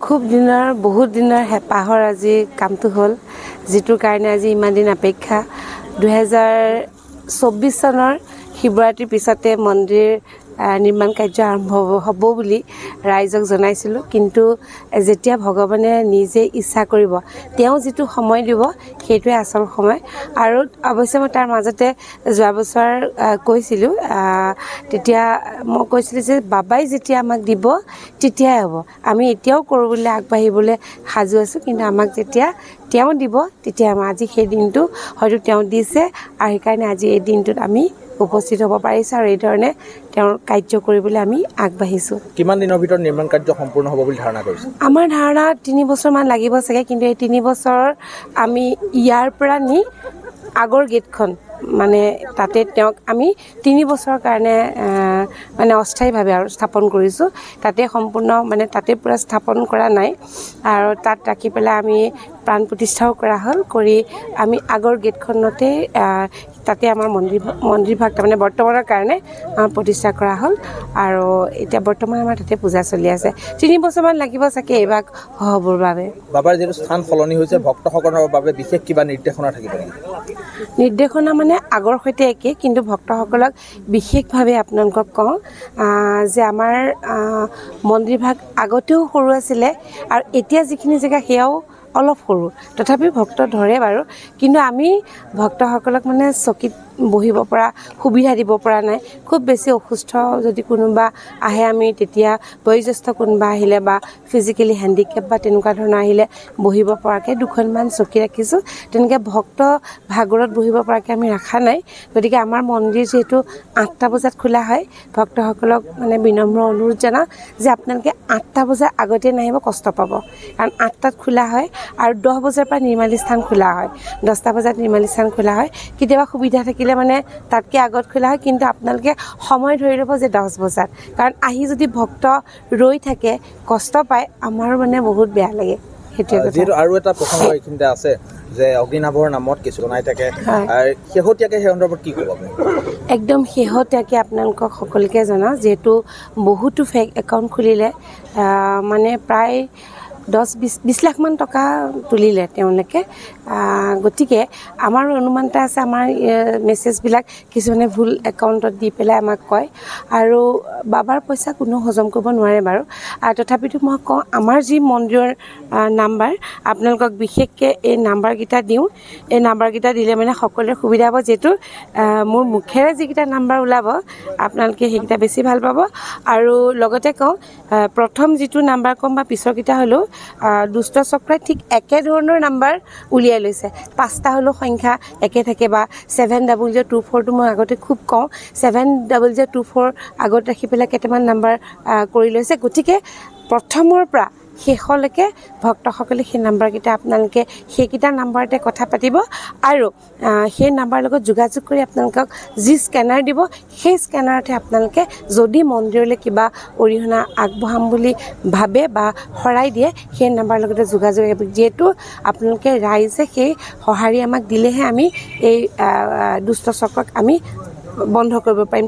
বহুত দিনৰ হেঁপাহৰ আজি কামটো হ'ল, যিটোৰ কাৰণে আজি ইমান দিন অপেক্ষা। 2024 চনৰ শিৱৰাত্ৰিৰ পিছতে মন্দিৰ নিৰ্মাণ কাৰ্য আৰম্ভ হ'ব বুলি ৰাইজক জনাইছিলোঁ। কিন্তু যেতিয়া ভগৱানে নিজে ইচ্ছা কৰিব, তেওঁ যিটো সময় দিব সেইটোৱে আচল সময়। আৰু অৱশ্যে মই তাৰ মাজতে যোৱা বছৰ কৈছিলোঁ, তেতিয়া মই কৈছিলোঁ যে বাবাই যেতিয়া আমাক দিব তেতিয়াই হ'ব। আমি এতিয়াও কৰোঁ বুলি আগবাঢ়িবলৈ সাজু আছোঁ, কিন্তু আমাক যেতিয়া তেওঁ দিব তেতিয়া আজি সেই দিনটো হয়তো তেওঁ দিছে, আৰু সেইকাৰণে আজি এই দিনটোত আমি উপস্থিত হ'ব পাৰিছোঁ আৰু এইধৰণে তেওঁৰ কাৰ্য কৰিবলৈ আমি আগবাঢ়িছোঁ। কিমান দিনৰ ভিতৰত নিৰ্মাণ কাৰ্য সম্পূৰ্ণ হ'ব বুলি ধাৰণা কৰিছে? আমাৰ ধাৰণা 3 বছৰমান লাগিব চাগে, কিন্তু এই 3 বছৰ আমি ইয়াৰ পৰা নি আগৰ গেটখন মানে তাতে তেওঁক আমি 3 বছৰৰ কাৰণে মানে অস্থায়ীভাৱে আৰু স্থাপন কৰিছোঁ। তাতে সম্পূৰ্ণ মানে তাতে পূৰা স্থাপন কৰা নাই, আৰু তাত ৰাখি পেলাই আমি প্ৰাণ প্ৰতিষ্ঠাও কৰা হ'ল। কৰি আমি আগৰ গেটখনতে তাতে আমাৰ মন্দিৰভাগ তাৰমানে বৰ্তমানৰ কাৰণে প্ৰতিষ্ঠা কৰা হ'ল, আৰু এতিয়া বৰ্তমান আমাৰ তাতে পূজা চলি আছে। 3 বছৰমান লাগিব চাগে এইভাগ হ'বৰ বাবে। বাবাৰ যিটো স্থান সলনি হৈছে, ভক্তসকলৰ বাবে বিশেষ কিবা নিৰ্দেশনা থাকিব নেকি? নিৰ্দেশনা মানে আগৰ সৈতে একে, কিন্তু ভক্তসকলক বিশেষভাৱে আপোনালোকক কওঁ যে আমাৰ মন্দিৰভাগ আগতেও সৰু আছিলে, আৰু এতিয়া যিখিনি জেগা সেয়াও অলপ সৰু, তথাপিও ভক্ত ধৰে বাৰু। কিন্তু আমি ভক্তসকলক মানে চকীত বহিব পৰা সুবিধা দিব পৰা নাই। খুব বেছি অসুস্থ যদি কোনোবা আহে, আমি তেতিয়া বয়োজ্যেষ্ঠ কোনোবা আহিলে বা ফিজিকেলি হেণ্ডিকেপ বা তেনেকুৱা ধৰণৰ আহিলে বহিব পৰাকৈ 2খনমান চকী ৰাখিছোঁ। তেনেকৈ ভক্ত ভাগৰত বহিব পৰাকৈ আমি ৰখা নাই। গতিকে আমাৰ মন্দিৰ যিহেতু 8টা বজাত খোলা হয়, ভক্তসকলক মানে বিনম্ৰ অনুৰোধ জনাওঁ যে আপোনালোকে 8টা বজাৰ আগতে নাহিব, কষ্ট পাব। কাৰণ 8টাত খোলা হয়, আৰু 10 বজাৰ পৰা নিৰ্মালী স্থান খোলা হয়। 10টা বজাত নিৰ্মালী স্থান খোলা হয়। কেতিয়াবা সুবিধা থাকিলে মানে তাতকৈ আগত খোলা হয়, কিন্তু আপোনালোকে সময় ধৰি ল'ব যে 10 বজাত। কাৰণ আহি যদি ভক্ত ৰৈ থাকে, কষ্ট পায়, আমাৰো মানে বহুত বেয়া লাগে। যিহেতু আৰু এটা প্ৰসংগ এইখিনিতে আছে যে অগ্নিনাভৰ নামত কিছু জনাই থাকে, শেহতীয়াকৈ সেই সন্দৰ্ভত কি ক'ব? একদম শেহতীয়াকৈ আপোনালোকক সকলোকে জনাওঁ, যিহেতু বহুতো ফেক একাউণ্ট খুলিলে, মানে প্ৰায় 10-20 লাখমান টকা তুলিলে তেওঁলোকে। গতিকে আমাৰ অনুমান এটা আছে, আমাৰ মেছেজবিলাক কিছুমানে ভুল একাউণ্টত দি পেলাই আমাক কয়, আৰু বাবাৰ পইচা কোনো হজম কৰিব নোৱাৰে বাৰু। তথাপিতো মই কওঁ, আমাৰ যি মন্দিৰৰ নাম্বাৰ, আপোনালোকক বিশেষকৈ এই নাম্বাৰকেইটা দিওঁ। এই নাম্বাৰকেইটা দিলে মানে সকলোৰে সুবিধা হ'ব, যিহেতু মোৰ মুখেৰে যিকেইটা নাম্বাৰ ওলাব আপোনালোকে সেইকেইটা বেছি ভাল পাব। আৰু লগতে কওঁ, প্ৰথম যিটো নাম্বাৰ ক'ম বা পিছৰকেইটা হ'লেও দুষ্ট চক্ৰই ঠিক একেধৰণৰ নাম্বাৰ উলিয়াই লৈছে। 5টা হ'লেও সংখ্যা একে থাকে, বা 700024টো মই আগতে খুব কওঁ, 700024 আগত ৰাখি পেলাই কেইটামান নাম্বাৰ কৰি লৈছে। গতিকে প্ৰথমৰ পৰা শেষলৈকে ভক্তসকলে সেই নাম্বাৰকেইটা আপোনালোকে সেইকেইটা নাম্বাৰতে কথা পাতিব, আৰু সেই নাম্বাৰৰ লগত যোগাযোগ কৰি আপোনালোকক যি স্কেনাৰ দিব, সেই স্কেনাৰতে আপোনালোকে যদি মন্দিৰলৈ কিবা অৰিহণা আগবঢ়াম বুলি ভাবে বা শৰাই দিয়ে, সেই নাম্বাৰৰ লগতে যোগাযোগ কৰিব। যিহেতু আপোনালোকে ৰাইজে সেই সঁহাৰি আমাক দিলেহে আমি এই দুষ্ট চক্ৰক আমি বন্ধ কৰিব পাৰিম।